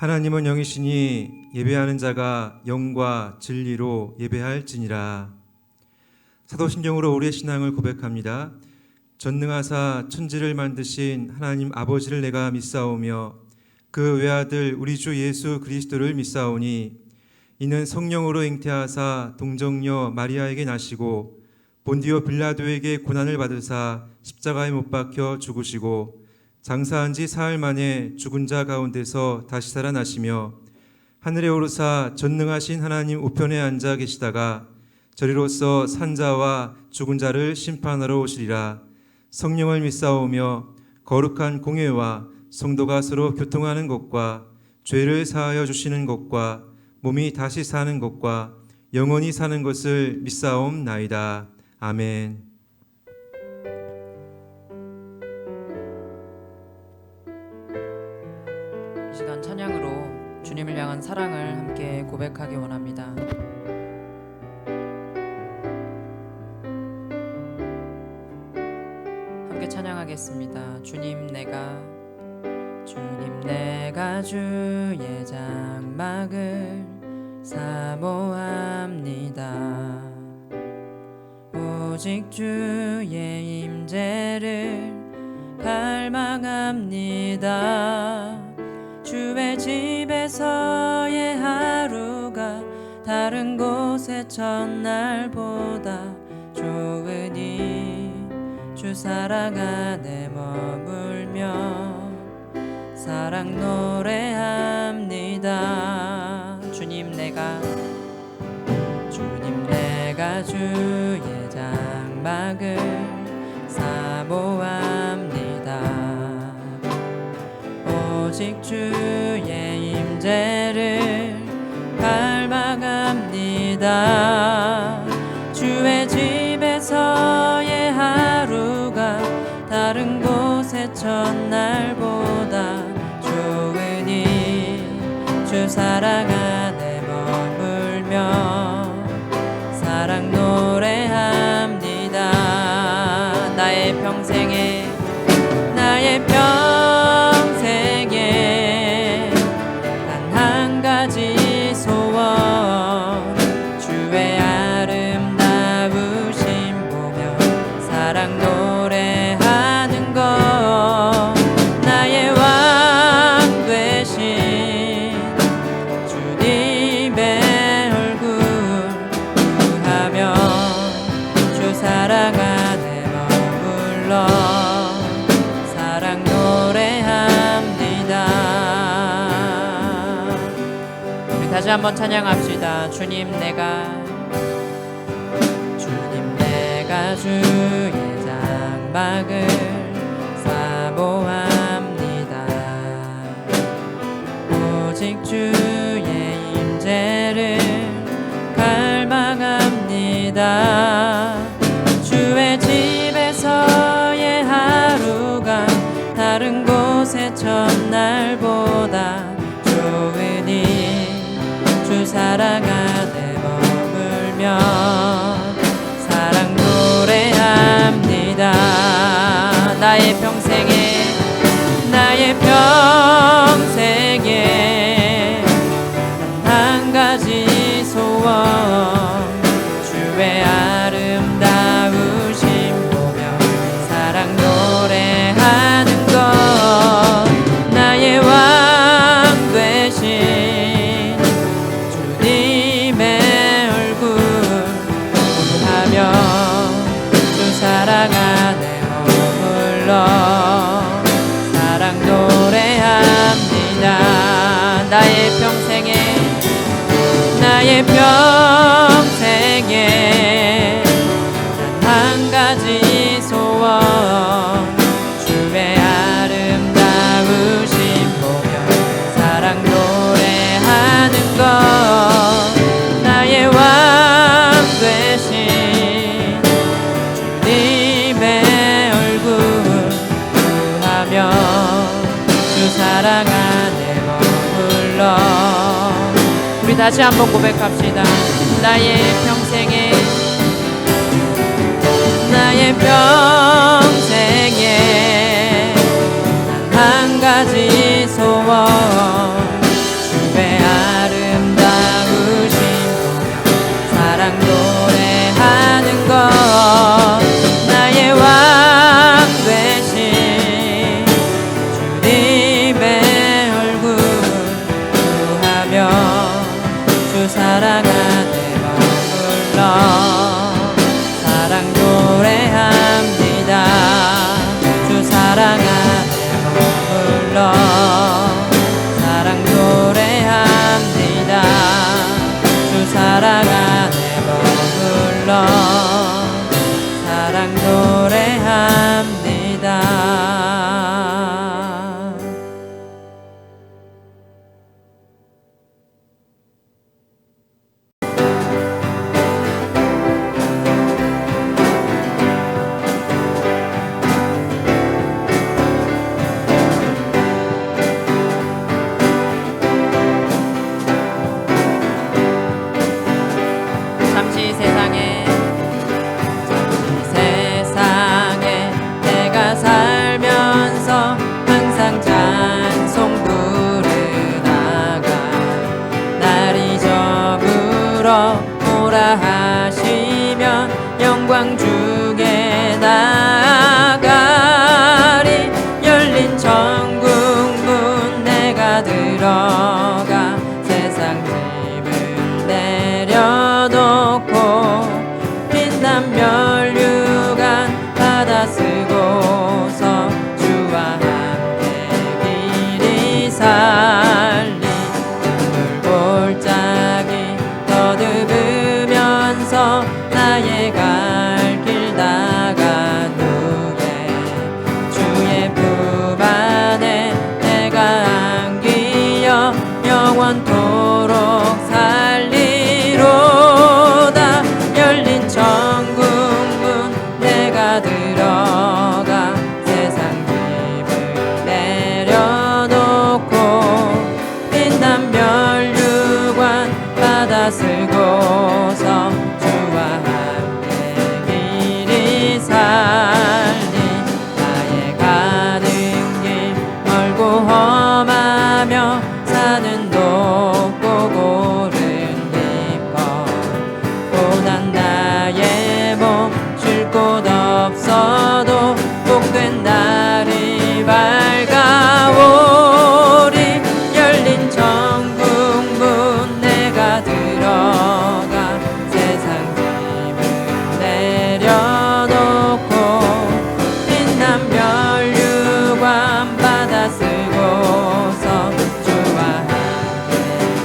하나님은 영이시니 예배하는 자가 영과 진리로 예배할지니라. 사도신경으로 우리의 신앙을 고백합니다. 전능하사 천지를 만드신 하나님 아버지를 내가 믿사오며 그 외아들 우리 주 예수 그리스도를 믿사오니 이는 성령으로 잉태하사 동정녀 마리아에게 나시고 본디오 빌라도에게 고난을 받으사 십자가에 못 박혀 죽으시고 장사한 지 사흘 만에 죽은 자 가운데서 다시 살아나시며 하늘에 오르사 전능하신 하나님 우편에 앉아 계시다가 저리로서 산자와 죽은 자를 심판하러 오시리라. 성령을 믿사오며 거룩한 공회와 성도가 서로 교통하는 것과 죄를 사하여 주시는 것과 몸이 다시 사는 것과 영원히 사는 것을 믿사옵나이다. 아멘. 이 시간 찬양으로 주님을 향한 사랑을 함께 고백하기 원합니다. 함께 찬양하겠습니다. 주님 내가 주의 장막을 사모합니다. 오직 주의 임재를 갈망합니다. 주의 집에서의 하루가 다른 곳의 첫날보다 좋으니 주 사랑 안에 머물며 사랑 노래합니다. 주님 내가 주의 장막을 사모합니다. 오직 주의 임재를 갈망합니다. 주의 집에서의 하루가 다른 곳의 첫날보다 좋으니 주 사랑 안에 머물며 사랑 노래합니다. 나의 평생에 단 한 가지 소원 주의 아름다우심 보며 사랑 노래하는 것 나의 왕 되신 주님의 얼굴 구하며 주 사랑 안에 머물러 사랑 노래합니다. 우리 다시 한번 찬양합시다. 주님 내가 주의 장막을 사모합니다. 오직 주의 임재를 갈망합니다. 주의 집에서의 하루가 다른 곳의 첫날보다 좋으니 주 사랑 안에 머물며 사랑 노래합니다. 나의 평생에 단 한 가지 소원 주의 아름다우심 보며 사랑 노래하는 것 나의 왕 되신 주님의 얼굴 구하며 주 사랑 안에 머물러 사랑 노래합니다. 나의 평생에 단 한 가지 소원 주의 아름다우심 보며 사랑 노래하는 것 나의 왕 되신 주님의 얼굴 구하며 주 사랑 안에 머물러 우리 다시 한번 고백합시다. 나의 평생에 단 한 가지 소원 사랑 안에 머물러 사랑 노래합니다. 주 사랑 안에 머물러 사랑 노래합니다. 주 사랑 안에 머물러 사랑 노래합니다. 잠시 세상에 내가 살면서 항상 찬송 부르다가 날 잊어물어 오라 하시면 영광 주게 나가리. 열린 천국 문 내가 들어가 세상 짐을 내려놓고 빛난 면류관 받아 쓰고서 주와 함께 길이 살리. 눈물 골짜기 더듬으면서 나의 갈 길 나간 후에 주의 품 안에 내가 안기어 영원토록 살리로다. 열린 천국 문 내가 들어가 세상 짐을 내려놓고 빛난 면류관 받아 쓰고서 주와 함께 길이 살리. 나의 가는 길 멀고 험하며 산은 높고 고른 깊어 고난 나의 몸 쉴 곳 없어도 복된 날이 밝아오리. 열린 천국 문 내가 들어가 세상 짐을 내려놓고 빛난 면류관 받아 쓰고서 주와 함께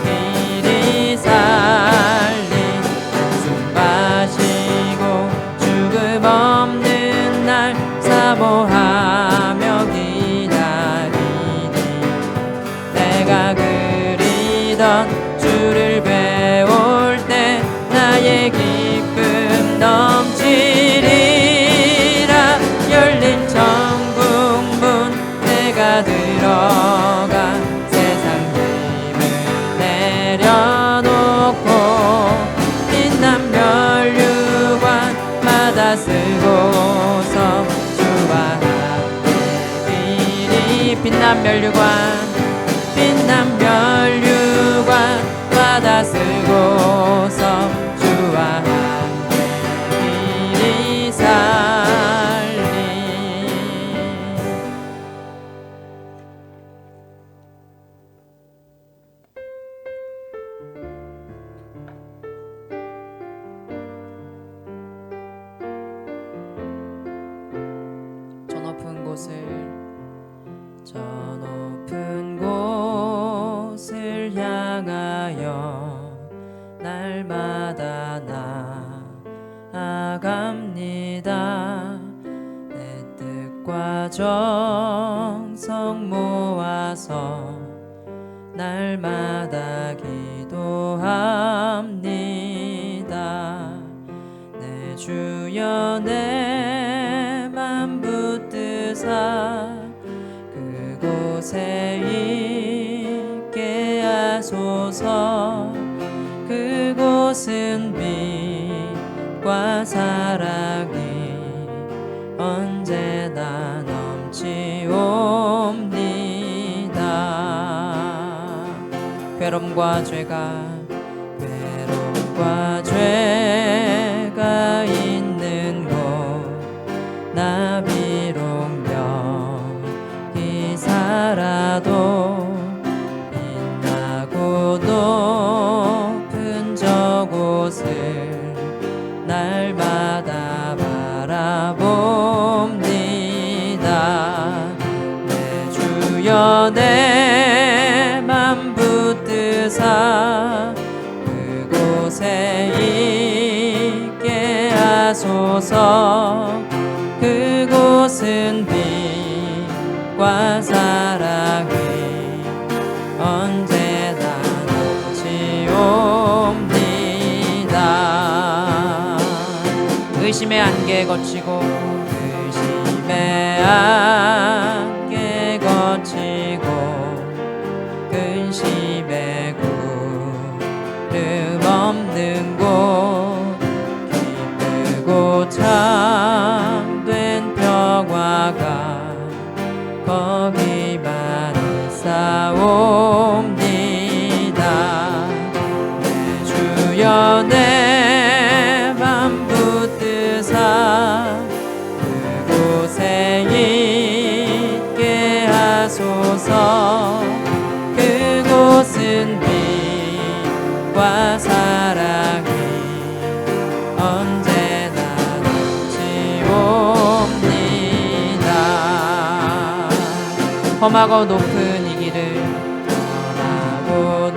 길이 살리. 숨 마시고 죽음 없는 날 사모하며 기다리니 내가 그리던 주를 배울 때 나의 기쁨 넘치리라. 열린 천국 문 내가 들어가 세상 짐을 내려놓고 빛난 면류관 받아 쓰고서 주와 함께 길이. 빛난 면류관 받아 쓰고서 주와 함께 길이 살리. 저 높은 곳을 향하여 날마다 나아갑니다. 내 뜻과 정성 모아서 날마다 기도합니다. 내 주여 내 맘 붙드사 그곳에 있게 하소서. 그곳은 빛과 사랑이 언제나 넘치옵니다. 괴로움과 죄가 있는 곳 나 비록 명히 살아도 빛나고 높은 저 내 맘 붙드사 그곳에 있게 하소서. 그곳은 빛과 사랑이 언제나 넘치옵니다. 의심의 안개 거치고 의심의 안개 거치고 근심의 구름 없는 곳 기쁘고 참된 평화가 거기만 있사옵니다. 내 주여 내 맘 붙드사 그곳에 있게 하소서. 그곳은 빛과 사랑이 언제나 넘치옵니다. 험하고 높은 이 길을 험하고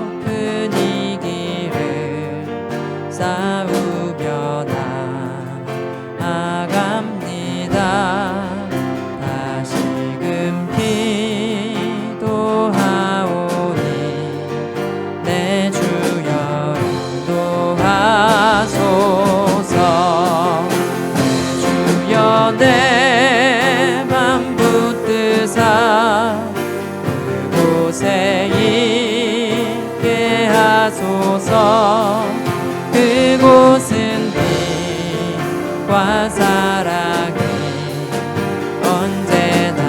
높은 이 길을 싸우며 나아갑니다. 다시금 기도하오니 내 주여 인도하소서. 내 주여 내 맘 붙드사 그곳에 있게 하소서. 그곳은 빛과 사랑이 언제나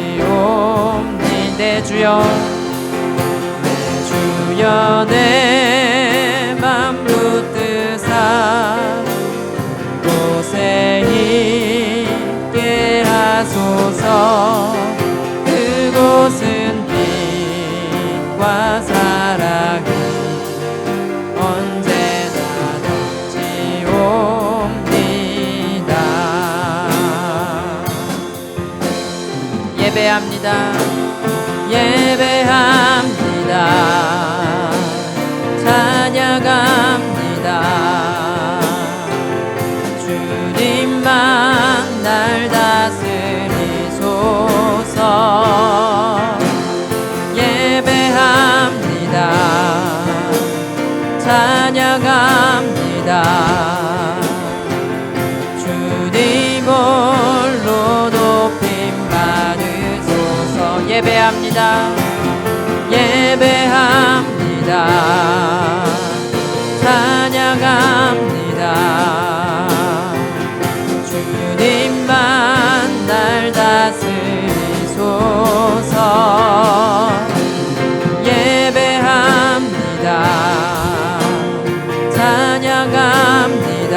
넘치옵니. 내 주여 내 맘 붙드사 그곳에 있게 하소서. 그곳은 빛과 사랑이 언제나 넘치옵니다. 예배합니다. 예배합니다. 찬양합니다. 주님만 날 다스리소서. 예배합니다. 찬양합니다. 주님 홀로 높임 받으소서. 예배합니다. 예배합니다. 찬양합니다. 주님만 날 다스리소서. 예배합니다. 찬양합니다.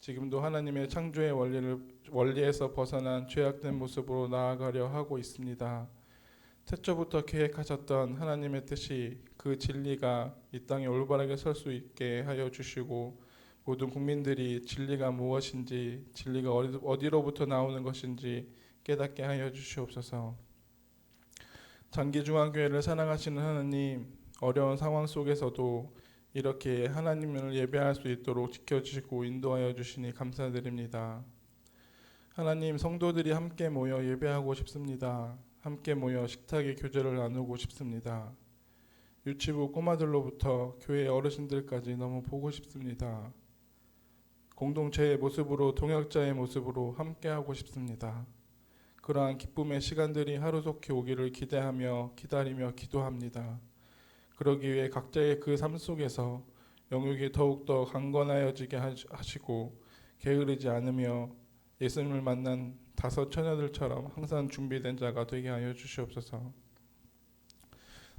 지금도 하나님의 창조의 원리에서 벗어난 죄악된 모습으로 나아가려 하고 있습니다. 태초부터 계획하셨던 하나님의 뜻이 그 진리가 이 땅에 올바르게 설 수 있게 하여 주시고 모든 국민들이 진리가 무엇인지 진리가 어디로부터 나오는 것인지 깨닫게 하여 주시옵소서. 장기중앙교회를 사랑하시는 하나님, 어려운 상황 속에서도 이렇게 하나님을 예배할 수 있도록 지켜주시고 인도하여 주시니 감사드립니다. 하나님, 성도들이 함께 모여 예배하고 싶습니다. 함께 모여 식탁의 교제를 나누고 싶습니다. 유치부 꼬마들로부터 교회 어르신들까지 너무 보고 싶습니다. 공동체의 모습으로 동역자의 모습으로 함께하고 싶습니다. 그러한 기쁨의 시간들이 하루속히 오기를 기대하며 기다리며 기도합니다. 그러기 위해 각자의 그 삶 속에서 영육이 더욱더 강건하여지게 하시고 게으르지 않으며 예수님을 만난 다섯 처녀들처럼 항상 준비된 자가 되게 하여 주시옵소서.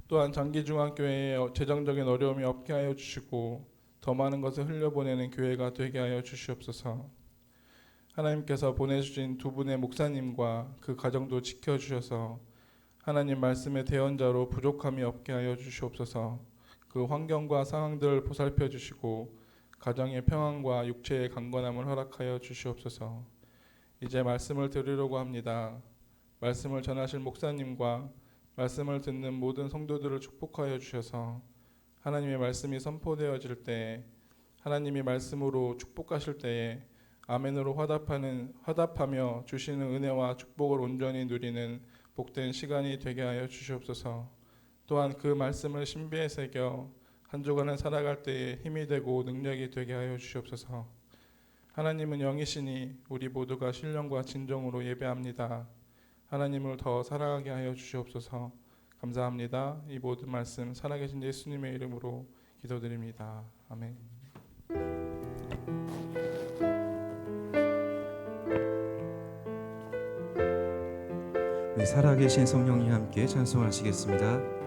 또한 장기중앙교회에 재정적인 어려움이 없게 하여 주시고 더 많은 것을 흘려보내는 교회가 되게 하여 주시옵소서. 하나님께서 보내주신 두 분의 목사님과 그 가정도 지켜주셔서 하나님 말씀의 대언자로 부족함이 없게 하여 주시옵소서. 그 환경과 상황들을 보살펴 주시고 가정의 평안과 육체의 강건함을 허락하여 주시옵소서. 이제 말씀을 드리려고 합니다. 말씀을 전하실 목사님과 말씀을 듣는 모든 성도들을 축복하여 주셔서 하나님의 말씀이 선포되어질 때 하나님이 말씀으로 축복하실 때에 아멘으로 화답하며 주시는 은혜와 축복을 온전히 누리는 복된 시간이 되게 하여 주시옵소서. 또한 그 말씀을 신비에 새겨 한 주간을 살아갈 때에 힘이 되고 능력이 되게 하여 주시옵소서. 하나님은 영이시니 우리 모두가 신령과 진정으로 예배합니다. 하나님을 더 사랑하게 하여 주시옵소서. 감사합니다. 이 모든 말씀 살아계신 예수님의 이름으로 기도드립니다. 아멘. 우리 살아계신 성령님 함께 찬송하시겠습니다.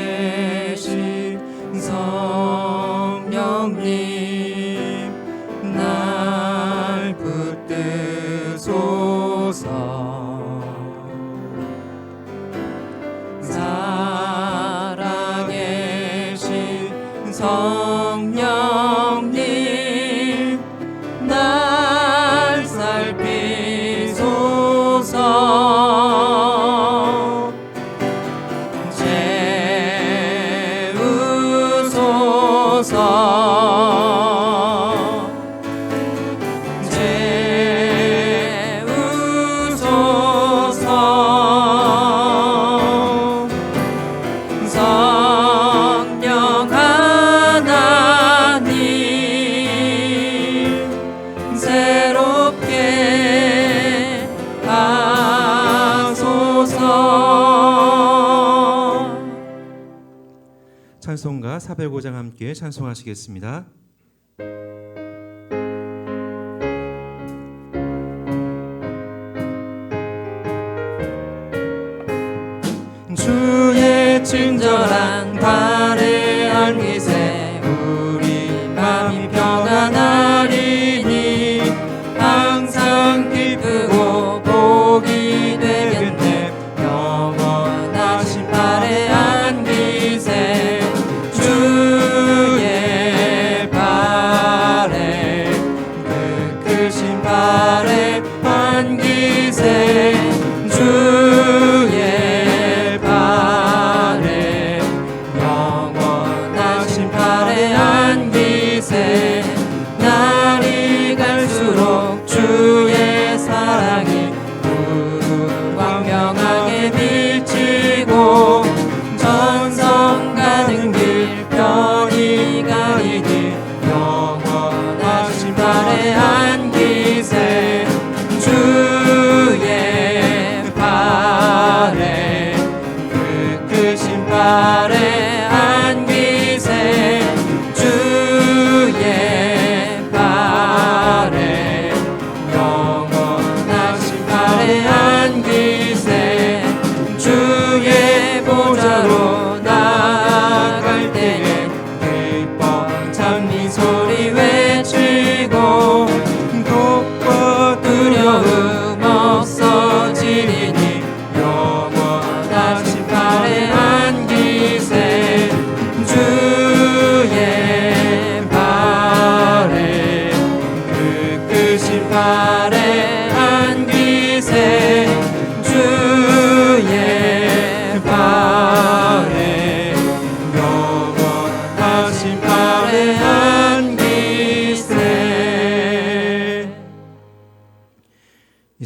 살아계신 성령님 날 붙드소서. 살아계신 성령님 날 살피소서. 성령 하나님 새롭게 하소서. 찬송가 405장 함께 찬송하시겠습니다. 주의 친절한 발에 안기세 우리 마음이 평안하리니 항상 기쁘고 복이 되겠네. 영원하신 발에 안기세 주의 발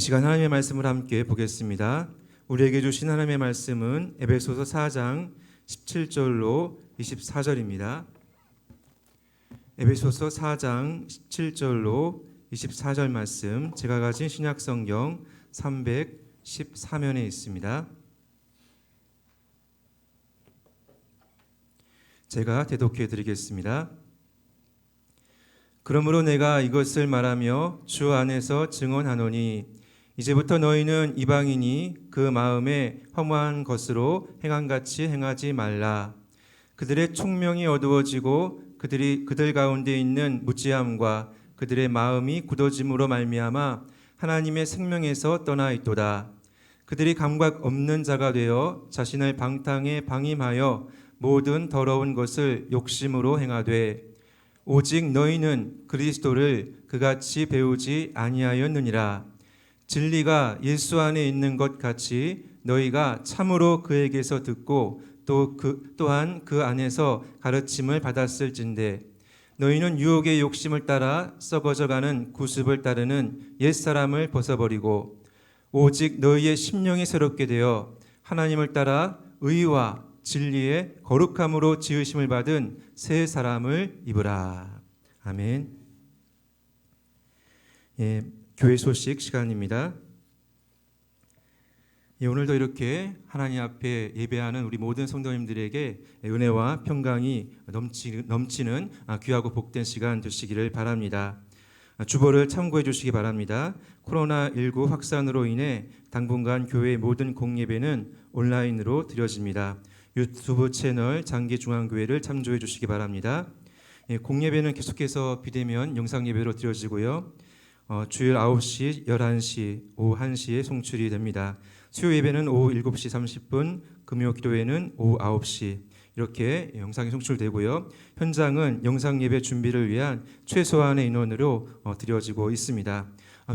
시간 하나님의 말씀을 함께 보겠습니다. 우리에게 주신 하나님의 말씀은 에베소서 4장 17절로 24절입니다. 에베소서 4장 17절로 24절 말씀, 제가 가진 신약성경 314면에 있습니다. 제가 대독해 드리겠습니다. 그러므로 내가 이것을 말하며 주 안에서 증언하노니 이제부터 너희는 이방인이 그 마음에 허무한 것으로 행함같이 행하지 말라. 그들의 총명이 어두워지고 그들 가운데 있는 무지함과 그들의 마음이 굳어짐으로 말미암아 하나님의 생명에서 떠나 있도다. 그들이 감각 없는 자가 되어 자신을 방탕에 방임하여 모든 더러운 것을 욕심으로 행하되 오직 너희는 그리스도를 그같이 배우지 아니하였느니라. 진리가 예수 안에 있는 것 같이 너희가 참으로 그에게서 듣고 또한 그 안에서 가르침을 받았을진대 너희는 유혹의 욕심을 따라 썩어져가는 구습을 따르는 옛사람을 벗어버리고 오직 너희의 심령이 새롭게 되어 하나님을 따라 의와 진리의 거룩함으로 지으심을 받은 새 사람을 입으라. 아멘. 교회 소식 시간입니다. 오늘도 이렇게 하나님 앞에 예배하는 우리 모든 성도님들에게 은혜와 평강이 넘치는 귀하고 복된 시간 되시기를 바랍니다. 주보를 참고해 주시기 바랍니다. 코로나19 확산으로 인해 당분간 교회의 모든 공예배는 온라인으로 드려집니다. 유튜브 채널 장기중앙교회를 참조해 주시기 바랍니다. 공예배는 계속해서 비대면 영상예배로 드려지고요. 주일 9시, 11시, 오후 1시에 송출이 됩니다. 수요 예배는 오후 7시 30분, 금요 기도회는 오후 9시 이렇게 영상이 송출되고요. 현장은 영상 예배 준비를 위한 최소한의 인원으로 드려지고 있습니다.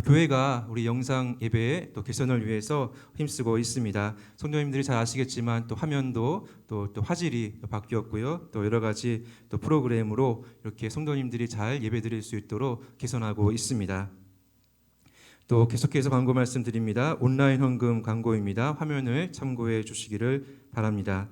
교회가 우리 영상 예배의 또 개선을 위해서 힘쓰고 있습니다. 성도님들이 잘 아시겠지만 또 화면도 또 화질이 바뀌었고요. 또 여러 가지 또 프로그램으로 이렇게 성도님들이 잘 예배드릴 수 있도록 개선하고 있습니다. 또 계속해서 광고 말씀드립니다. 온라인 헌금 광고입니다. 화면을 참고해 주시기를 바랍니다.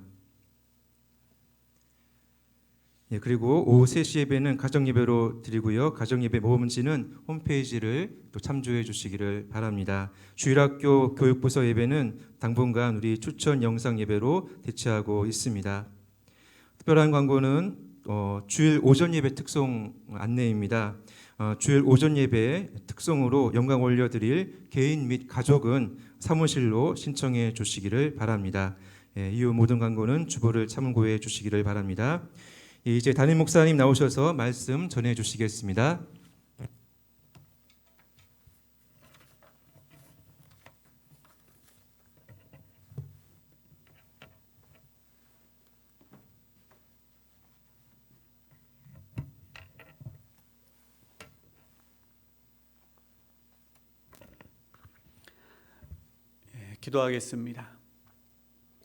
그리고 오후 3시 예배는 가정예배로 드리고요. 가정예배 모음지는 홈페이지를 또 참조해 주시기를 바랍니다. 주일학교 교육부서 예배는 당분간 우리 추천 영상 예배로 대체하고 있습니다. 특별한 광고는 주일 오전 예배 특송 안내입니다. 주일 오전 예배 특송으로 영광 올려드릴 개인 및 가족은 사무실로 신청해 주시기를 바랍니다. 이후 모든 광고는 주보를 참고해 주시기를 바랍니다. 이제 담임 목사님 나오셔서 말씀 전해 주시겠습니다. 기도하겠습니다.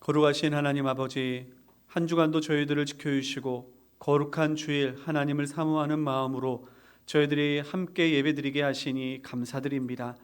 거룩하신 하나님 아버지, 한 주간도 저희들을 지켜주시고 거룩한 주일 하나님을 사모하는 마음으로 저희들이 함께 예배드리게 하시니 감사드립니다.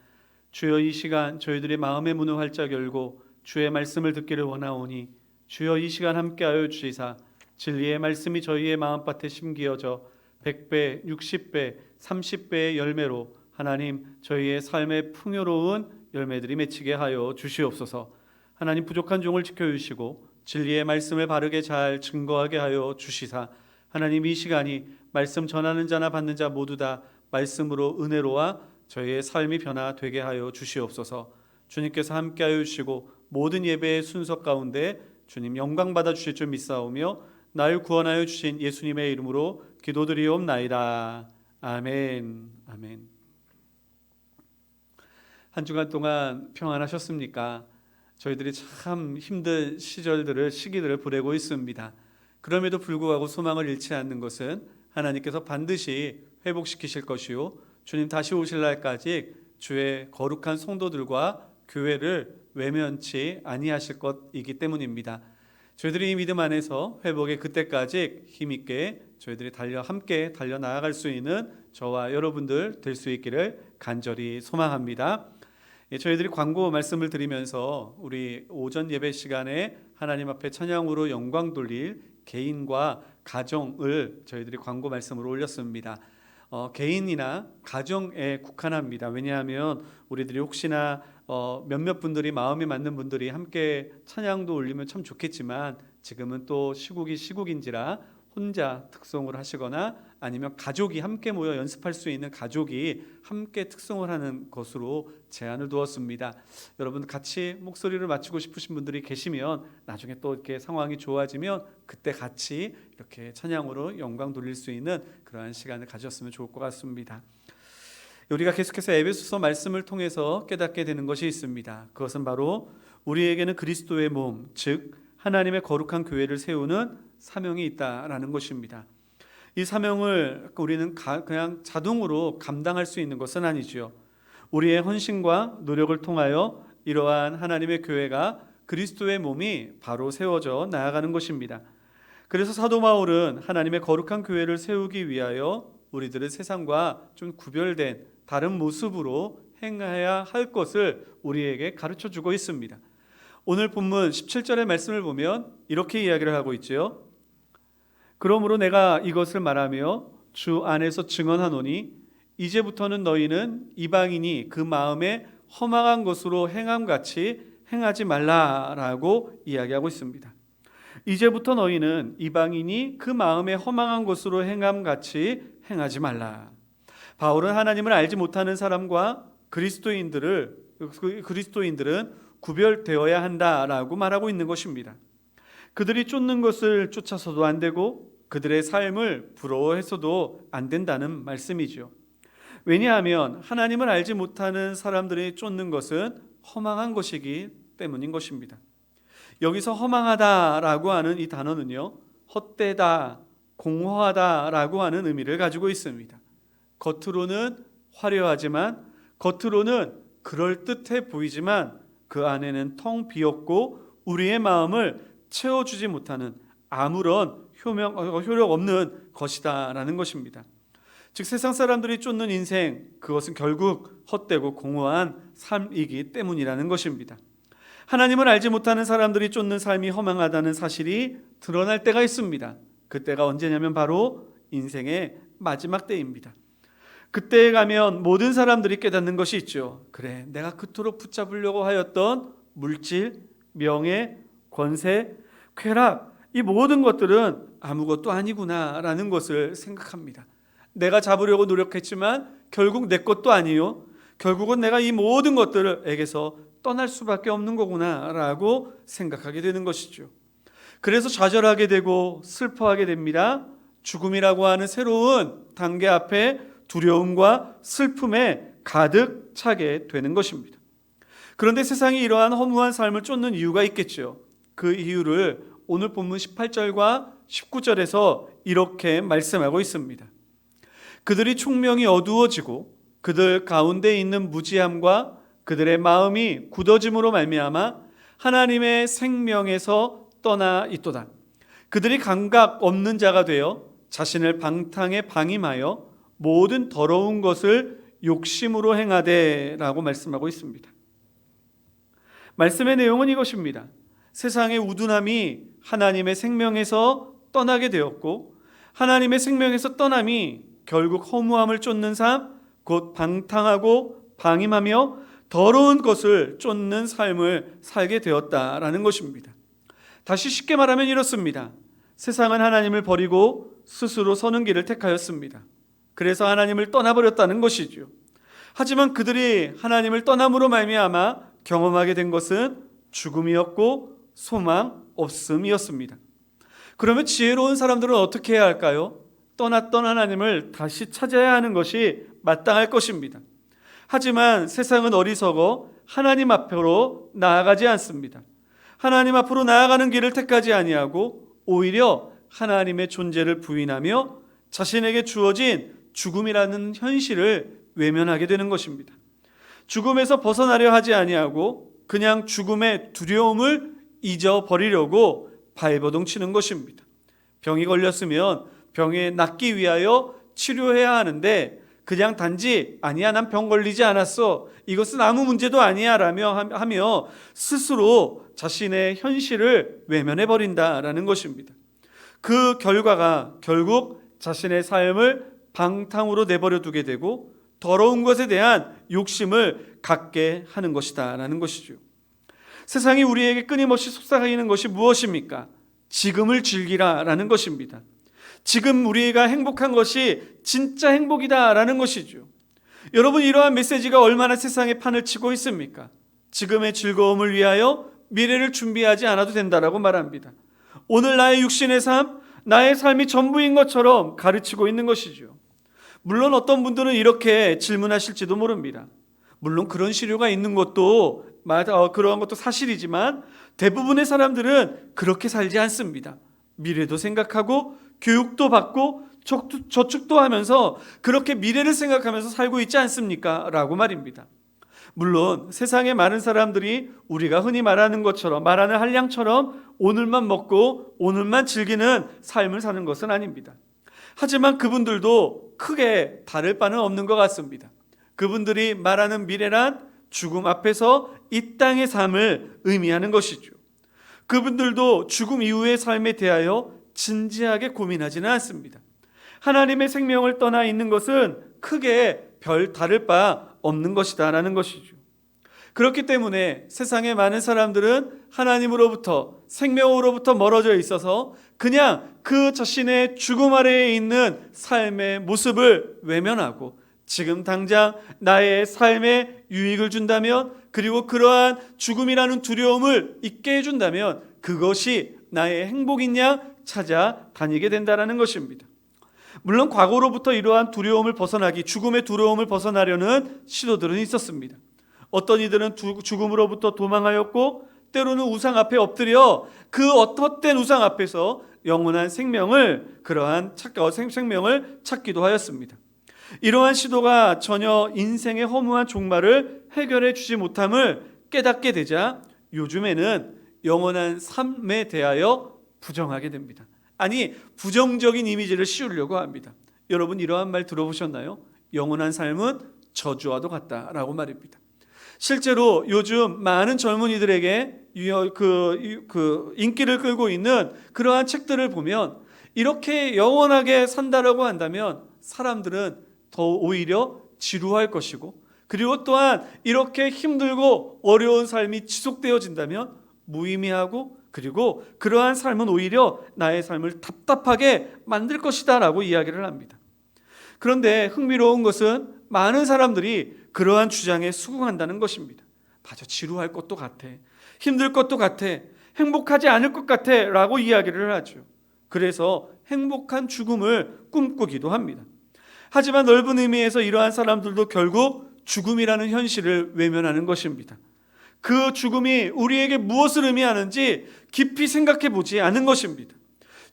주여, 이 시간 저희들의 마음의 문을 활짝 열고 주의 말씀을 듣기를 원하오니 주여, 이 시간 함께하여 주시사 진리의 말씀이 저희의 마음밭에 심기어져 100배, 60배, 30배의 열매로 하나님 저희의 삶의 풍요로운 열매들이 맺히게 하여 주시옵소서. 하나님, 부족한 종을 지켜주시고 진리의 말씀을 바르게 잘 증거하게 하여 주시사 하나님, 이 시간이 말씀 전하는 자나 받는 자 모두 다 말씀으로 은혜로와 저희의 삶이 변화되게 하여 주시옵소서. 주님께서 함께하여 주시고 모든 예배의 순서 가운데 주님 영광 받아 주실 줄 믿사오며 날 구원하여 주신 예수님의 이름으로 기도드리옵나이다. 아멘. 아멘. 한 주간 동안 평안하셨습니까? 저희들이 참 힘든 시기들을 보내고 있습니다. 그럼에도 불구하고 소망을 잃지 않는 것은 하나님께서 반드시 회복시키실 것이요, 주님 다시 오실 날까지 주의 거룩한 성도들과 교회를 외면치 아니하실 것이기 때문입니다. 저희들이 이 믿음 안에서 회복의 그때까지 힘있게 저희들이 함께 달려나아갈 수 있는 저와 여러분들 될 수 있기를 간절히 소망합니다. 저희들이 광고 말씀을 드리면서 우리 오전 예배 시간에 하나님 앞에 찬양으로 영광 돌릴 개인과 가정을 저희들이 광고 말씀으로 올렸습니다. 개인이나 가정에 국한합니다. 왜냐하면 우리들이 혹시나 몇몇 분들이 마음에 맞는 분들이 함께 찬양도 올리면 참 좋겠지만 지금은 또 시국이 시국인지라 혼자 특송을 하시거나 아니면 가족이 함께 모여 연습할 수 있는 가족이 함께 특송을 하는 것으로 제한을 두었습니다. 여러분 같이 목소리를 맞추고 싶으신 분들이 계시면 나중에 또 이렇게 상황이 좋아지면 그때 같이 이렇게 찬양으로 영광 돌릴 수 있는 그러한 시간을 가졌으면 좋을 것 같습니다. 우리가 계속해서 에베소서 말씀을 통해서 깨닫게 되는 것이 있습니다. 그것은 바로 우리에게는 그리스도의 몸, 즉 하나님의 거룩한 교회를 세우는 사명이 있다라는 것입니다. 이 사명을 우리는 그냥 자동으로 감당할 수 있는 것은 아니지요. 우리의 헌신과 노력을 통하여 이러한 하나님의 교회가 그리스도의 몸이 바로 세워져 나아가는 것입니다. 그래서 사도 바울은 하나님의 거룩한 교회를 세우기 위하여 우리들은 세상과 좀 구별된 다른 모습으로 행해야 할 것을 우리에게 가르쳐주고 있습니다. 오늘 본문 17절의 말씀을 보면 이렇게 이야기를 하고 있죠. 그러므로 내가 이것을 말하며 주 안에서 증언하노니 이제부터는 너희는 이방인이 그 마음에 허망한 것으로 행함같이 행하지 말라라고 이야기하고 있습니다. 이제부터 너희는 이방인이 그 마음에 허망한 것으로 행함같이 행하지 말라. 바울은 하나님을 알지 못하는 사람과 그리스도인들은 구별되어야 한다라고 말하고 있는 것입니다. 그들이 쫓는 것을 쫓아서도 안 되고 그들의 삶을 부러워해서도 안 된다는 말씀이죠. 왜냐하면 하나님을 알지 못하는 사람들이 쫓는 것은 허망한 것이기 때문인 것입니다. 여기서 허망하다라고 하는 이 단어는요, 헛되다, 공허하다라고 하는 의미를 가지고 있습니다. 겉으로는 화려하지만, 겉으로는 그럴듯해 보이지만 그 안에는 텅 비었고 우리의 마음을 채워주지 못하는 아무런 효력 없는 것이다라는 것입니다. 즉 세상 사람들이 쫓는 인생, 그것은 결국 헛되고 공허한 삶이기 때문이라는 것입니다. 하나님을 알지 못하는 사람들이 쫓는 삶이 허망하다는 사실이 드러날 때가 있습니다. 그때가 언제냐면 바로 인생의 마지막 때입니다. 그때에 가면 모든 사람들이 깨닫는 것이 있죠. 그래, 내가 그토록 붙잡으려고 하였던 물질, 명예, 권세, 쾌락, 이 모든 것들은 아무것도 아니구나라는 것을 생각합니다. 내가 잡으려고 노력했지만 결국 내 것도 아니요, 결국은 내가 이 모든 것들에게서 떠날 수밖에 없는 거구나라고 생각하게 되는 것이죠. 그래서 좌절하게 되고 슬퍼하게 됩니다. 죽음이라고 하는 새로운 단계 앞에 두려움과 슬픔에 가득 차게 되는 것입니다. 그런데 세상이 이러한 허무한 삶을 쫓는 이유가 있겠죠. 그 이유를 오늘 본문 18절과 19절에서 이렇게 말씀하고 있습니다. 그들이 총명이 어두워지고 그들 가운데 있는 무지함과 그들의 마음이 굳어짐으로 말미암아 하나님의 생명에서 떠나 있도다. 그들이 감각 없는 자가 되어 자신을 방탕에 방임하여 모든 더러운 것을 욕심으로 행하되 라고 말씀하고 있습니다. 말씀의 내용은 이것입니다. 세상의 우둔함이 하나님의 생명에서 떠나게 되었고 하나님의 생명에서 떠남이 결국 허무함을 쫓는 삶, 곧 방탕하고 방임하며 더러운 것을 쫓는 삶을 살게 되었다라는 것입니다. 다시 쉽게 말하면 이렇습니다. 세상은 하나님을 버리고 스스로 서는 길을 택하였습니다. 그래서 하나님을 떠나버렸다는 것이죠. 하지만 그들이 하나님을 떠남으로 말미암아 경험하게 된 것은 죽음이었고 소망 없음이었습니다. 그러면 지혜로운 사람들은 어떻게 해야 할까요? 떠났던 하나님을 다시 찾아야 하는 것이 마땅할 것입니다. 하지만 세상은 어리석어 하나님 앞으로 나아가지 않습니다. 하나님 앞으로 나아가는 길을 택하지 아니하고 오히려 하나님의 존재를 부인하며 자신에게 주어진 죽음이라는 현실을 외면하게 되는 것입니다. 죽음에서 벗어나려 하지 아니하고 그냥 죽음의 두려움을 잊어버리려고 발버둥 치는 것입니다. 병이 걸렸으면 병에 낫기 위하여 치료해야 하는데 그냥 단지 아니야 난 병 걸리지 않았어, 이것은 아무 문제도 아니야 하며 스스로 자신의 현실을 외면해 버린다라는 것입니다. 그 결과가 결국 자신의 삶을 방탕으로 내버려 두게 되고 더러운 것에 대한 욕심을 갖게 하는 것이다 라는 것이죠. 세상이 우리에게 끊임없이 속삭이는 것이 무엇입니까? 지금을 즐기라 라는 것입니다. 지금 우리가 행복한 것이 진짜 행복이다 라는 것이죠. 여러분, 이러한 메시지가 얼마나 세상에 판을 치고 있습니까? 지금의 즐거움을 위하여 미래를 준비하지 않아도 된다라고 말합니다. 오늘 나의 육신의 삶, 나의 삶이 전부인 것처럼 가르치고 있는 것이죠. 물론 어떤 분들은 이렇게 질문하실지도 모릅니다. 물론 그런 시류가 있는 것도 그러한 것도 사실이지만 대부분의 사람들은 그렇게 살지 않습니다. 미래도 생각하고 교육도 받고 저축도 하면서 그렇게 미래를 생각하면서 살고 있지 않습니까? 라고 말입니다. 물론 세상의 많은 사람들이 우리가 흔히 말하는 것처럼, 말하는 한량처럼 오늘만 먹고 오늘만 즐기는 삶을 사는 것은 아닙니다. 하지만 그분들도 크게 다를 바는 없는 것 같습니다. 그분들이 말하는 미래란 죽음 앞에서 이 땅의 삶을 의미하는 것이죠. 그분들도 죽음 이후의 삶에 대하여 진지하게 고민하지는 않습니다. 하나님의 생명을 떠나 있는 것은 크게 별 다를 바 없는 것이다 라는 것이죠. 그렇기 때문에 세상의 많은 사람들은 하나님으로부터, 생명으로부터 멀어져 있어서 그냥 그 자신의 죽음 아래에 있는 삶의 모습을 외면하고 지금 당장 나의 삶에 유익을 준다면, 그리고 그러한 죽음이라는 두려움을 잊게 해준다면 그것이 나의 행복인 양 찾아다니게 된다는 것입니다. 물론 과거로부터 이러한 두려움을 벗어나기, 죽음의 두려움을 벗어나려는 시도들은 있었습니다. 어떤 이들은 죽음으로부터 도망하였고 때로는 우상 앞에 엎드려 그 헛된 우상 앞에서 영원한 생명을, 그러한 생명을 찾기도 하였습니다. 이러한 시도가 전혀 인생의 허무한 종말을 해결해 주지 못함을 깨닫게 되자 요즘에는 영원한 삶에 대하여 부정하게 됩니다. 아니, 부정적인 이미지를 씌우려고 합니다. 여러분, 이러한 말 들어보셨나요? 영원한 삶은 저주와도 같다라고 말입니다. 실제로 요즘 많은 젊은이들에게 인기를 끌고 있는 그러한 책들을 보면 이렇게 영원하게 산다라고 한다면 사람들은 더 오히려 지루할 것이고, 그리고 또한 이렇게 힘들고 어려운 삶이 지속되어진다면 무의미하고, 그리고 그러한 삶은 오히려 나의 삶을 답답하게 만들 것이다 라고 이야기를 합니다. 그런데 흥미로운 것은 많은 사람들이 그러한 주장에 수긍한다는 것입니다. 맞아, 지루할 것도 같아, 힘들 것도 같아, 행복하지 않을 것 같아 라고 이야기를 하죠. 그래서 행복한 죽음을 꿈꾸기도 합니다. 하지만 넓은 의미에서 이러한 사람들도 결국 죽음이라는 현실을 외면하는 것입니다. 그 죽음이 우리에게 무엇을 의미하는지 깊이 생각해 보지 않은 것입니다.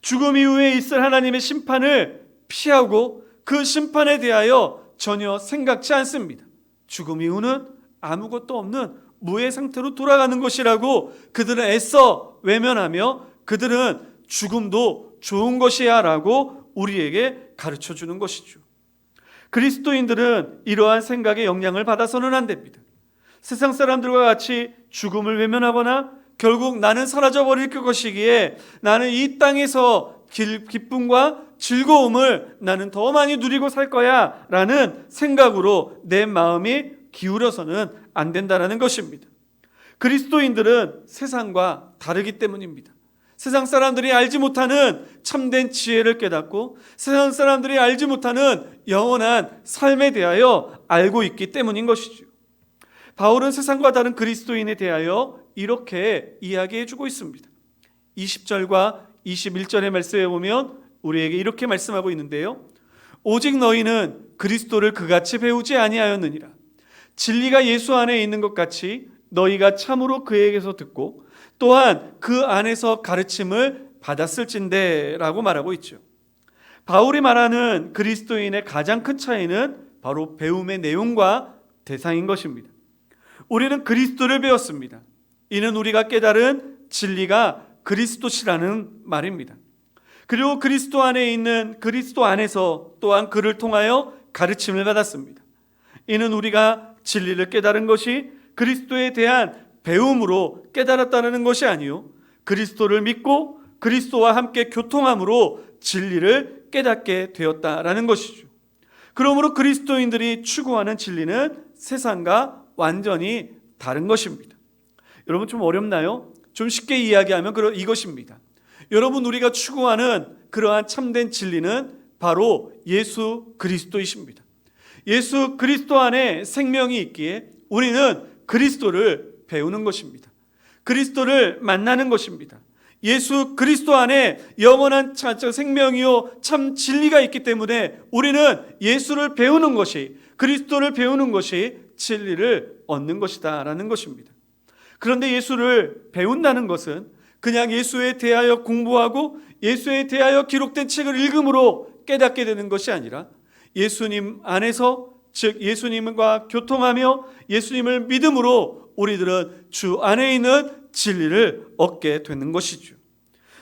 죽음 이후에 있을 하나님의 심판을 피하고 그 심판에 대하여 전혀 생각지 않습니다. 죽음 이후는 아무것도 없는 무의 상태로 돌아가는 것이라고 그들은 애써 외면하며, 그들은 죽음도 좋은 것이야 라고 우리에게 가르쳐 주는 것이죠. 그리스도인들은 이러한 생각에 영향을 받아서는 안 됩니다. 세상 사람들과 같이 죽음을 외면하거나 결국 나는 사라져 버릴 것이기에 나는 이 땅에서 기쁨과 즐거움을 나는 더 많이 누리고 살 거야 라는 생각으로 내 마음이 기울여서는 안 된다는 것입니다. 그리스도인들은 세상과 다르기 때문입니다. 세상 사람들이 알지 못하는 참된 지혜를 깨닫고 세상 사람들이 알지 못하는 영원한 삶에 대하여 알고 있기 때문인 것이죠. 바울은 세상과 다른 그리스도인에 대하여 이렇게 이야기해 주고 있습니다. 20절과 21절의 말씀에 보면 우리에게 이렇게 말씀하고 있는데요. 오직 너희는 그리스도를 그같이 배우지 아니하였느니라. 진리가 예수 안에 있는 것 같이 너희가 참으로 그에게서 듣고 또한 그 안에서 가르침을 받았을진대 라고 말하고 있죠. 바울이 말하는 그리스도인의 가장 큰 차이는 바로 배움의 내용과 대상인 것입니다. 우리는 그리스도를 배웠습니다. 이는 우리가 깨달은 진리가 그리스도시라는 말입니다. 그리고 그리스도 안에 있는 그리스도 안에서 또한 그를 통하여 가르침을 받았습니다. 이는 우리가 진리를 깨달은 것이 그리스도에 대한 배움으로 깨달았다는 것이 아니요 그리스도를 믿고 그리스도와 함께 교통함으로 진리를 깨닫게 되었다라는 것이죠. 그러므로 그리스도인들이 추구하는 진리는 세상과 완전히 다른 것입니다. 여러분 좀 어렵나요? 좀 쉽게 이야기하면 이것입니다. 여러분 우리가 추구하는 그러한 참된 진리는 바로 예수 그리스도이십니다. 예수 그리스도 안에 생명이 있기에 우리는 그리스도를 배우는 것입니다. 그리스도를 만나는 것입니다. 예수 그리스도 안에 영원한 생명이요 참 진리가 있기 때문에 우리는 예수를 배우는 것이, 그리스도를 배우는 것이 진리를 얻는 것이다 라는 것입니다. 그런데 예수를 배운다는 것은 그냥 예수에 대하여 공부하고 예수에 대하여 기록된 책을 읽음으로 깨닫게 되는 것이 아니라 예수님 안에서, 즉 예수님과 교통하며 예수님을 믿음으로 우리들은 주 안에 있는 진리를 얻게 되는 것이죠.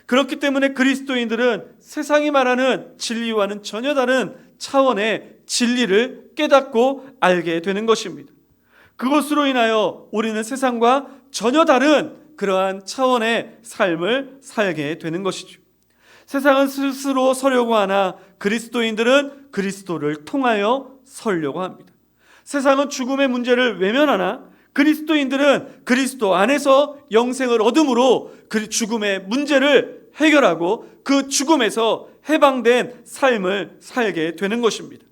그렇기 때문에 그리스도인들은 세상이 말하는 진리와는 전혀 다른 차원의 진리를 깨닫고 알게 되는 것입니다. 그것으로 인하여 우리는 세상과 전혀 다른 그러한 차원의 삶을 살게 되는 것이죠. 세상은 스스로 서려고 하나 그리스도인들은 그리스도를 통하여 서려고 합니다. 세상은 죽음의 문제를 외면하나 그리스도인들은 그리스도 안에서 영생을 얻음으로 그 죽음의 문제를 해결하고 그 죽음에서 해방된 삶을 살게 되는 것입니다.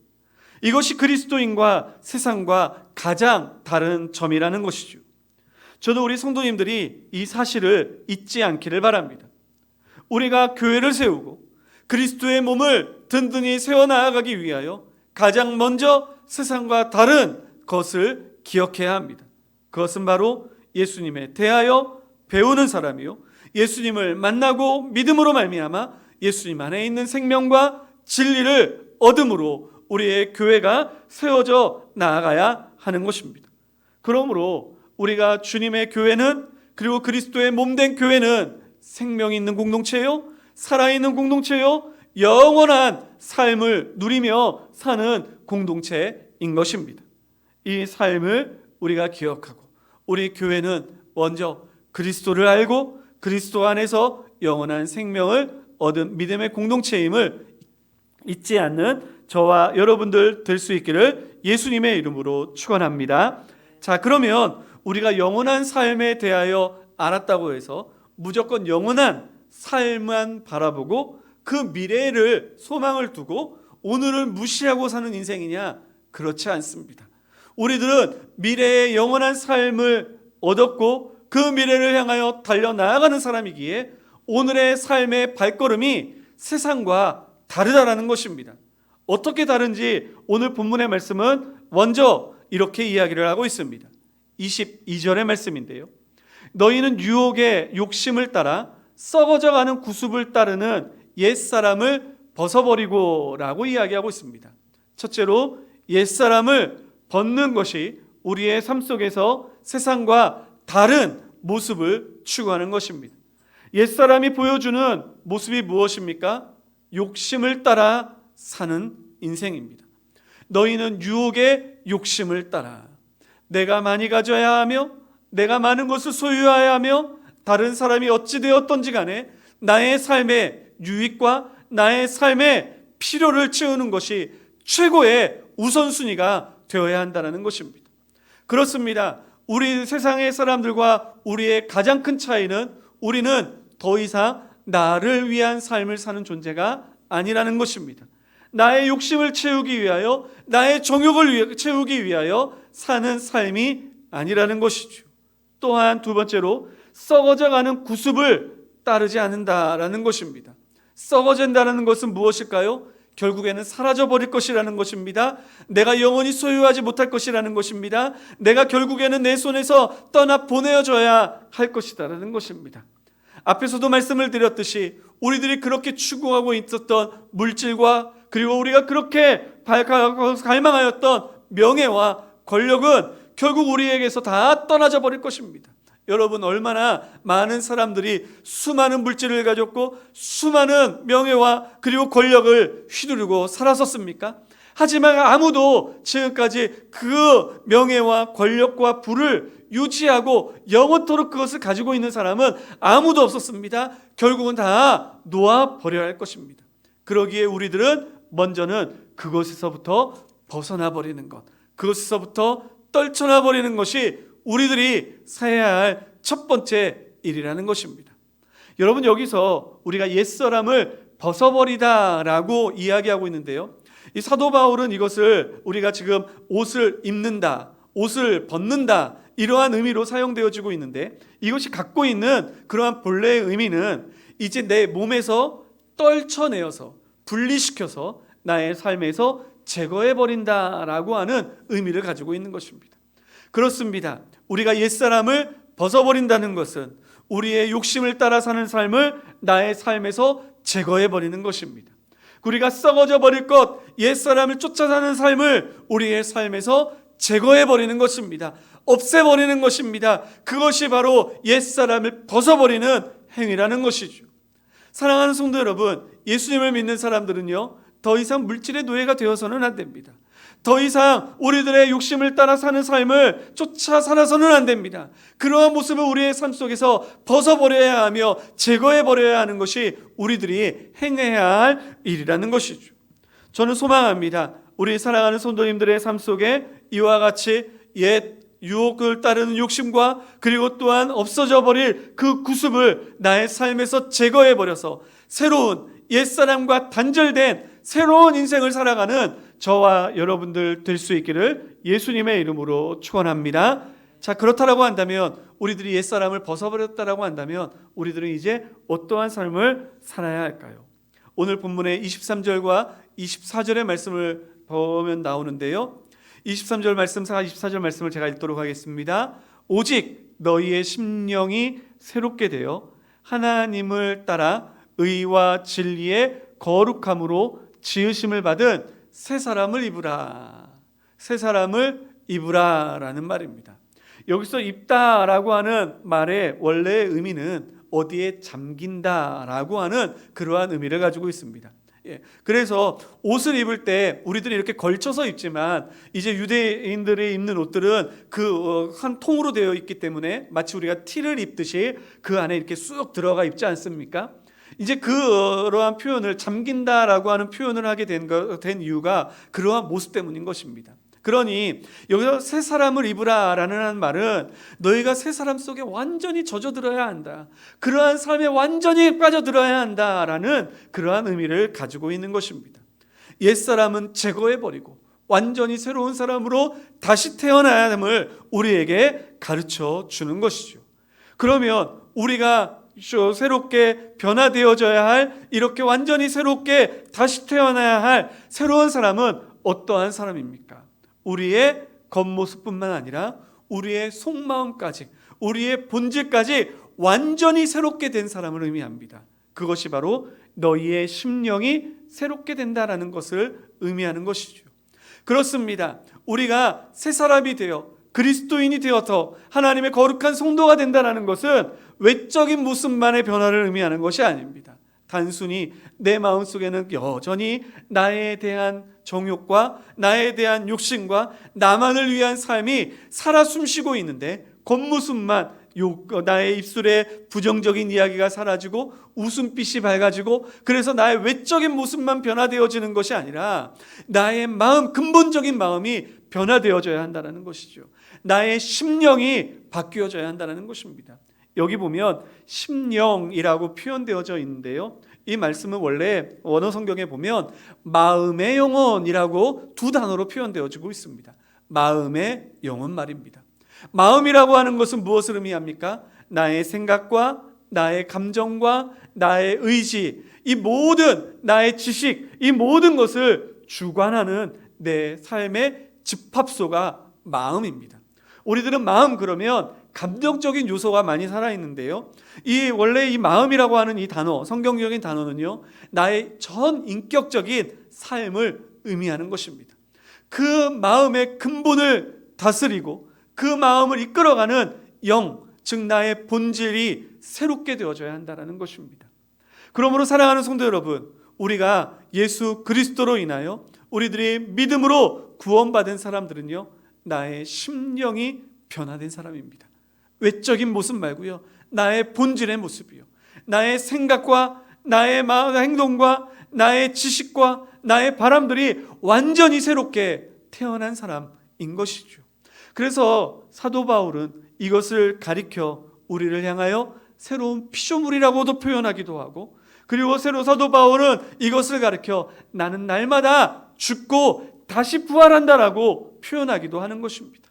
이것이 그리스도인과 세상과 가장 다른 점이라는 것이죠. 저도 우리 성도님들이 이 사실을 잊지 않기를 바랍니다. 우리가 교회를 세우고 그리스도의 몸을 든든히 세워나가기 위하여 가장 먼저 세상과 다른 것을 기억해야 합니다. 그것은 바로 예수님에 대하여 배우는 사람이요 예수님을 만나고 믿음으로 말미암아 예수님 안에 있는 생명과 진리를 얻음으로 우리의 교회가 세워져 나아가야 하는 것입니다. 그러므로 우리가 주님의 교회는, 그리고 그리스도의 몸된 교회는 생명이 있는 공동체요, 살아있는 공동체요, 영원한 삶을 누리며 사는 공동체인 것입니다. 이 삶을 우리가 기억하고 우리 교회는 먼저 그리스도를 알고 그리스도 안에서 영원한 생명을 얻은 믿음의 공동체임을 잊지 않는 저와 여러분들 될 수 있기를 예수님의 이름으로 축원합니다. 자, 그러면 우리가 영원한 삶에 대하여 알았다고 해서 무조건 영원한 삶만 바라보고 그 미래를 소망을 두고 오늘을 무시하고 사는 인생이냐? 그렇지 않습니다. 우리들은 미래의 영원한 삶을 얻었고 그 미래를 향하여 달려나아가는 사람이기에 오늘의 삶의 발걸음이 세상과 다르다라는 것입니다. 어떻게 다른지 오늘 본문의 말씀은 먼저 이렇게 이야기를 하고 있습니다. 22절의 말씀인데요. 너희는 유혹의 욕심을 따라 썩어져가는 구습을 따르는 옛사람을 벗어버리고 라고 이야기하고 있습니다. 첫째로 옛사람을 벗는 것이 우리의 삶 속에서 세상과 다른 모습을 추구하는 것입니다. 옛사람이 보여주는 모습이 무엇입니까? 욕심을 따라 사는 인생입니다. 너희는 유혹의 욕심을 따라 내가 많이 가져야 하며 내가 많은 것을 소유해야 하며 다른 사람이 어찌 되었던지 간에 나의 삶의 유익과 나의 삶의 필요를 채우는 것이 최고의 우선순위가 되어야 한다는 것입니다. 그렇습니다. 우리 세상의 사람들과 우리의 가장 큰 차이는 우리는 더 이상 나를 위한 삶을 사는 존재가 아니라는 것입니다. 나의 욕심을 채우기 위하여, 나의 정욕을 채우기 위하여 사는 삶이 아니라는 것이죠. 또한 두 번째로 썩어져가는 구습을 따르지 않는다라는 것입니다. 썩어진다는 것은 무엇일까요? 결국에는 사라져버릴 것이라는 것입니다. 내가 영원히 소유하지 못할 것이라는 것입니다. 내가 결국에는 내 손에서 떠나 보내어져야 할 것이다라는 것입니다. 앞에서도 말씀을 드렸듯이 우리들이 그렇게 추구하고 있었던 물질과 그리고 우리가 그렇게 갈망하였던 명예와 권력은 결국 우리에게서 다 떠나져 버릴 것입니다. 여러분, 얼마나 많은 사람들이 수많은 물질을 가졌고 수많은 명예와 그리고 권력을 휘두르고 살았었습니까? 하지만 아무도 지금까지 그 명예와 권력과 부를 유지하고 영원토록 그것을 가지고 있는 사람은 아무도 없었습니다. 결국은 다 놓아버려야 할 것입니다. 그러기에 우리들은 먼저는 그것에서부터 벗어나 버리는 것, 그것에서부터 떨쳐나 버리는 것이 우리들이 해야 할 첫 번째 일이라는 것입니다. 여러분, 여기서 우리가 옛사람을 벗어버리다라고 이야기하고 있는데요, 이 사도 바울은 이것을 우리가 지금 옷을 입는다, 옷을 벗는다, 이러한 의미로 사용되어지고 있는데, 이것이 갖고 있는 그러한 본래의 의미는 이제 내 몸에서 떨쳐내어서 분리시켜서 나의 삶에서 제거해버린다라고 하는 의미를 가지고 있는 것입니다. 그렇습니다. 우리가 옛사람을 벗어버린다는 것은 우리의 욕심을 따라 사는 삶을 나의 삶에서 제거해버리는 것입니다. 우리가 썩어져 버릴 것, 옛사람을 쫓아 사는 삶을 우리의 삶에서 제거해버리는 것입니다. 없애버리는 것입니다. 그것이 바로 옛사람을 벗어버리는 행위라는 것이죠. 사랑하는 성도 여러분, 예수님을 믿는 사람들은요, 더 이상 물질의 노예가 되어서는 안 됩니다. 더 이상 우리들의 욕심을 따라 사는 삶을 쫓아 살아서는 안 됩니다. 그러한 모습을 우리의 삶 속에서 벗어버려야 하며 제거해버려야 하는 것이 우리들이 행해야 할 일이라는 것이죠. 저는 소망합니다. 우리 사랑하는 성도님들의 삶 속에 이와 같이 옛 유혹을 따르는 욕심과 그리고 또한 없어져 버릴 그 구습을 나의 삶에서 제거해버려서 새로운 옛사람과 단절된 새로운 인생을 살아가는 저와 여러분들 될 수 있기를 예수님의 이름으로 축원합니다. 자, 그렇다라고 한다면, 우리들이 옛사람을 벗어버렸다라고 한다면 우리들은 이제 어떠한 삶을 살아야 할까요? 오늘 본문의 23절과 24절의 말씀을 보면 나오는데요, 23절 말씀, 24절 말씀을 제가 읽도록 하겠습니다. 오직 너희의 심령이 새롭게 되어 하나님을 따라 의와 진리의 거룩함으로 지으심을 받은 새 사람을 입으라. 새 사람을 입으라라는 말입니다. 여기서 입다라고 하는 말의 원래의 의미는 어디에 잠긴다라고 하는 그러한 의미를 가지고 있습니다. 그래서 옷을 입을 때 우리들이 이렇게 걸쳐서 입지만 이제 유대인들이 입는 옷들은 그 한 통으로 되어 있기 때문에 마치 우리가 티를 입듯이 그 안에 이렇게 쑥 들어가 입지 않습니까? 이제 그러한 표현을 잠긴다라고 하는 표현을 하게 된 이유가 그러한 모습 때문인 것입니다. 그러니 여기서 새 사람을 입으라라는 말은 너희가 새 사람 속에 완전히 젖어들어야 한다, 그러한 삶에 완전히 빠져들어야 한다라는 그러한 의미를 가지고 있는 것입니다. 옛사람은 제거해버리고 완전히 새로운 사람으로 다시 태어나야 함을 우리에게 가르쳐 주는 것이죠. 그러면 우리가 새롭게 변화되어져야 할, 이렇게 완전히 새롭게 다시 태어나야 할 새로운 사람은 어떠한 사람입니까? 우리의 겉모습뿐만 아니라 우리의 속마음까지, 우리의 본질까지 완전히 새롭게 된 사람을 의미합니다. 그것이 바로 너희의 심령이 새롭게 된다라는 것을 의미하는 것이죠. 그렇습니다. 우리가 새 사람이 되어 그리스도인이 되어서 하나님의 거룩한 성도가 된다는 것은 외적인 모습만의 변화를 의미하는 것이 아닙니다. 단순히 내 마음속에는 여전히 나에 대한 정욕과 나에 대한 욕심과 나만을 위한 삶이 살아 숨쉬고 있는데, 겉모습만 나의 입술에 부정적인 이야기가 사라지고 웃음빛이 밝아지고, 그래서 나의 외적인 모습만 변화되어지는 것이 아니라 나의 마음, 근본적인 마음이 변화되어져야 한다는 것이죠. 나의 심령이 바뀌어져야 한다는 것입니다. 여기 보면 심령이라고 표현되어져 있는데요, 이 말씀은 원래 원어 성경에 보면 마음의 영혼이라고 두 단어로 표현되어지고 있습니다. 마음의 영혼 말입니다. 마음이라고 하는 것은 무엇을 의미합니까? 나의 생각과 나의 감정과 나의 의지, 이 모든 나의 지식, 이 모든 것을 주관하는 내 삶의 집합소가 마음입니다. 우리들은 마음 그러면 감정적인 요소가 많이 살아있는데요, 원래 이 마음이라고 하는 이 단어, 성경적인 단어는요, 나의 전 인격적인 삶을 의미하는 것입니다. 그 마음의 근본을 다스리고 그 마음을 이끌어가는 영, 즉 나의 본질이 새롭게 되어져야 한다는 것입니다. 그러므로 사랑하는 성도 여러분, 우리가 예수 그리스도로 인하여 우리들이 믿음으로 구원받은 사람들은요, 나의 심령이 변화된 사람입니다. 외적인 모습 말고요, 나의 본질의 모습이요, 나의 생각과 나의 마음, 행동과 나의 지식과 나의 바람들이 완전히 새롭게 태어난 사람인 것이죠. 그래서 사도 바울은 이것을 가리켜 우리를 향하여 새로운 피조물이라고도 표현하기도 하고, 그리고 사도 바울은 이것을 가리켜 나는 날마다 죽고 다시 부활한다라고 표현하기도 하는 것입니다.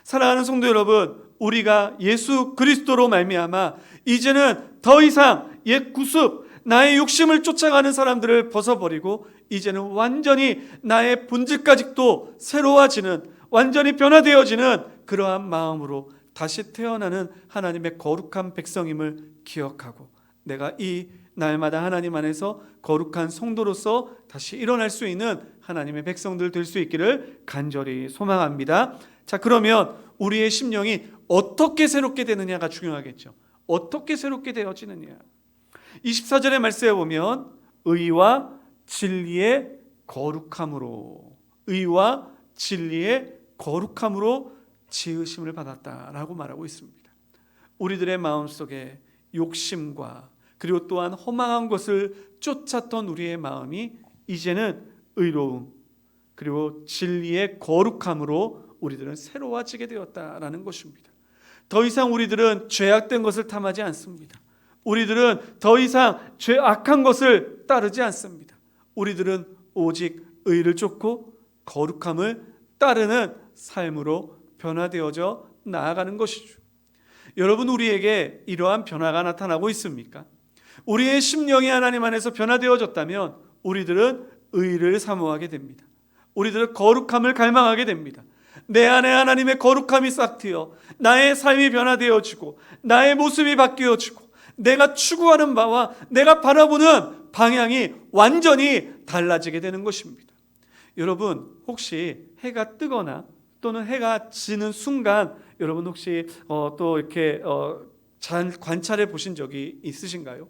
사랑하는 성도 여러분, 우리가 예수 그리스도로 말미암아 이제는 더 이상 옛 구습, 나의 욕심을 쫓아가는 사람들을 벗어버리고 이제는 완전히 나의 본질까지도 새로워지는, 완전히 변화되어지는 그러한 마음으로 다시 태어나는 하나님의 거룩한 백성임을 기억하고, 내가 이 날마다 하나님 안에서 거룩한 성도로서 다시 일어날 수 있는 하나님의 백성들 될 수 있기를 간절히 소망합니다. 자, 그러면 우리의 심령이 어떻게 새롭게 되느냐가 중요하겠죠. 어떻게 새롭게 되어지느냐. 24절의 말씀에 보면 의와 진리의 거룩함으로, 의와 진리의 거룩함으로 지으심을 받았다라고 말하고 있습니다. 우리들의 마음속에 욕심과 그리고 또한 허망한 것을 쫓았던 우리의 마음이 이제는 의로움 그리고 진리의 거룩함으로 우리들은 새로워지게 되었다라는 것입니다. 더 이상 우리들은 죄악된 것을 탐하지 않습니다. 우리들은 더 이상 악한 것을 따르지 않습니다. 우리들은 오직 의를 쫓고 거룩함을 따르는 삶으로 변화되어져 나아가는 것이죠. 여러분, 우리에게 이러한 변화가 나타나고 있습니까? 우리의 심령이 하나님 안에서 변화되어졌다면 우리들은 의를 사모하게 됩니다. 우리들은 거룩함을 갈망하게 됩니다. 내 안에 하나님의 거룩함이 싹 트여 나의 삶이 변화되어지고 나의 모습이 바뀌어지고 내가 추구하는 바와 내가 바라보는 방향이 완전히 달라지게 되는 것입니다. 여러분, 혹시 해가 뜨거나 또는 해가 지는 순간 여러분 혹시 또 이렇게 잘 관찰해 보신 적이 있으신가요?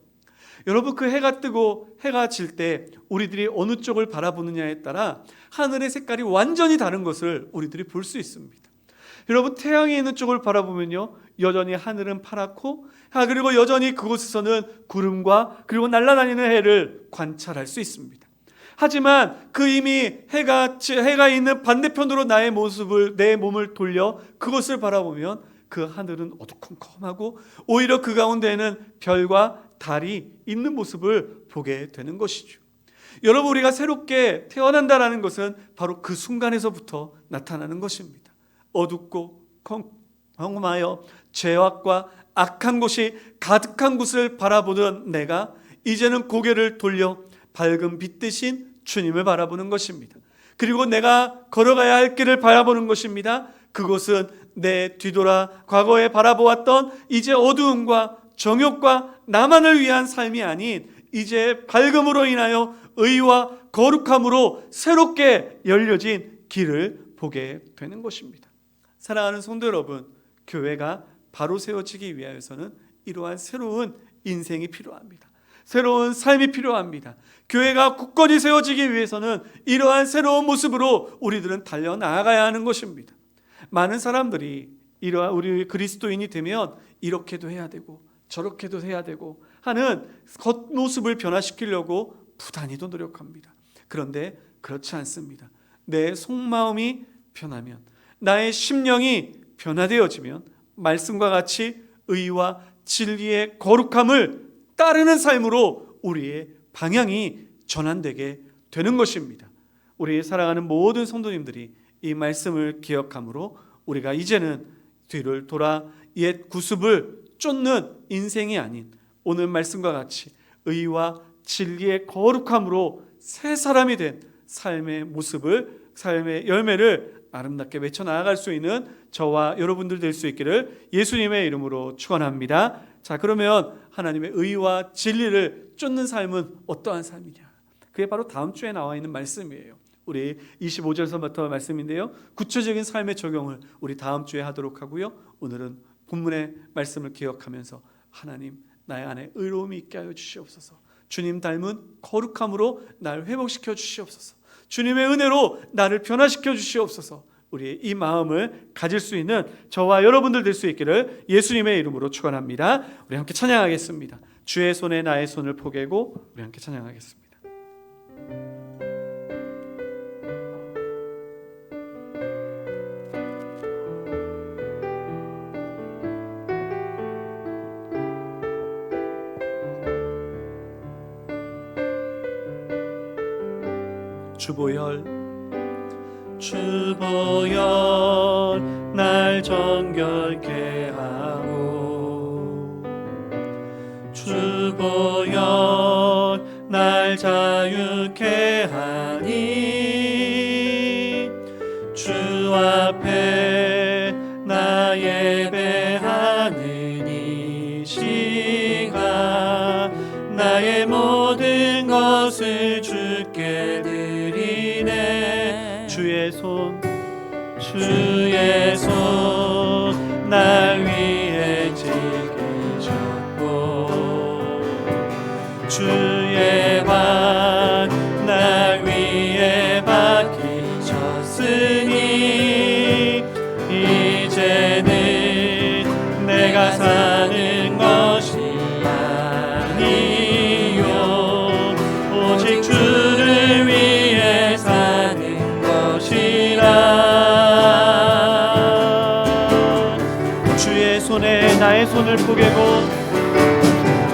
여러분, 그 해가 뜨고 해가 질 때 우리들이 어느 쪽을 바라보느냐에 따라 하늘의 색깔이 완전히 다른 것을 우리들이 볼 수 있습니다. 여러분, 태양이 있는 쪽을 바라보면요, 여전히 하늘은 파랗고 그리고 여전히 그곳에서는 구름과 그리고 날아다니는 해를 관찰할 수 있습니다. 하지만 그 이미 해가 있는 반대편으로 나의 모습을, 내 몸을 돌려 그것을 바라보면 그 하늘은 어두컴컴하고 오히려 그 가운데에는 별과 달이 있는 모습을 보게 되는 것이죠. 여러분, 우리가 새롭게 태어난다라는 것은 바로 그 순간에서부터 나타나는 것입니다. 어둡고 컴컴하여 죄악과 악한 것이 가득한 곳을 바라보던 내가 이제는 고개를 돌려 밝은 빛 대신 주님을 바라보는 것입니다. 그리고 내가 걸어가야 할 길을 바라보는 것입니다. 그것은 내 뒤돌아 과거에 바라보았던 이제 어두움과 정욕과 나만을 위한 삶이 아닌 이제 밝음으로 인하여 의와 거룩함으로 새롭게 열려진 길을 보게 되는 것입니다. 사랑하는 성도 여러분, 교회가 바로 세워지기 위하여서는 이러한 새로운 인생이 필요합니다. 새로운 삶이 필요합니다. 교회가 굳건히 세워지기 위해서는 이러한 새로운 모습으로 우리들은 달려나가야 하는 것입니다. 많은 사람들이 이러한 우리 그리스도인이 되면 이렇게도 해야 되고 저렇게도 해야 되고 하는 겉모습을 변화시키려고 부단히도 노력합니다. 그런데 그렇지 않습니다. 내 속마음이 변하면, 나의 심령이 변화되어지면 말씀과 같이 의와 진리의 거룩함을 따르는 삶으로 우리의 방향이 전환되게 되는 것입니다. 우리 사랑하는 모든 성도님들이 이 말씀을 기억함으로 우리가 이제는 뒤를 돌아 옛 구습을 쫓는 인생이 아닌 오늘 말씀과 같이 의와 진리의 거룩함으로 새 사람이 된 삶의 모습을, 삶의 열매를 아름답게 외쳐 나아갈 수 있는 저와 여러분들 될 수 있기를 예수님의 이름으로 축원합니다. 자, 그러면 하나님의 의와 진리를 쫓는 삶은 어떠한 삶이냐? 그게 바로 다음 주에 나와 있는 말씀이에요. 우리 25절서부터 말씀인데요, 구체적인 삶의 적용을 우리 다음 주에 하도록 하고요, 오늘은 본문의 말씀을 기억하면서 하나님, 나의 안에 의로움이 있게 하여 주시옵소서. 주님 닮은 거룩함으로 날 회복시켜 주시옵소서. 주님의 은혜로 나를 변화시켜 주시옵소서. 우리의 이 마음을 가질 수 있는 저와 여러분들 될 수 있기를 예수님의 이름으로 축원합니다. 우리 함께 찬양하겠습니다. 주의 손에 나의 손을 포개고 우리 함께 찬양하겠습니다. 주보혈 날 정결케 하고 주보혈 날 자유케 하니 주 앞에 나 예배하는 이 시간 나의 모든 것을 주께 드리네. 주의 손 날 위해 지키셨고 주의 발 날 위해 박히셨으니 이제는 내가 사는 것이 아니요 오직 주를 위해 사는 것이라. 주의 손에 나의 손을 포개고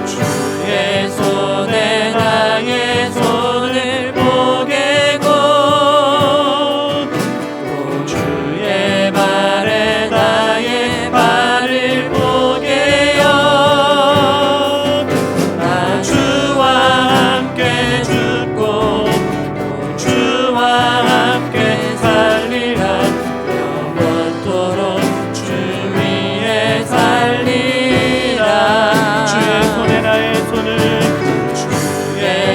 주의 손에 나의 손을 포개고 또 주의 발에 나의 발을 포개요. 나 주와 함께 죽고 또 주와 함께 살리라. 영원토록 주 위에 살리라. 주의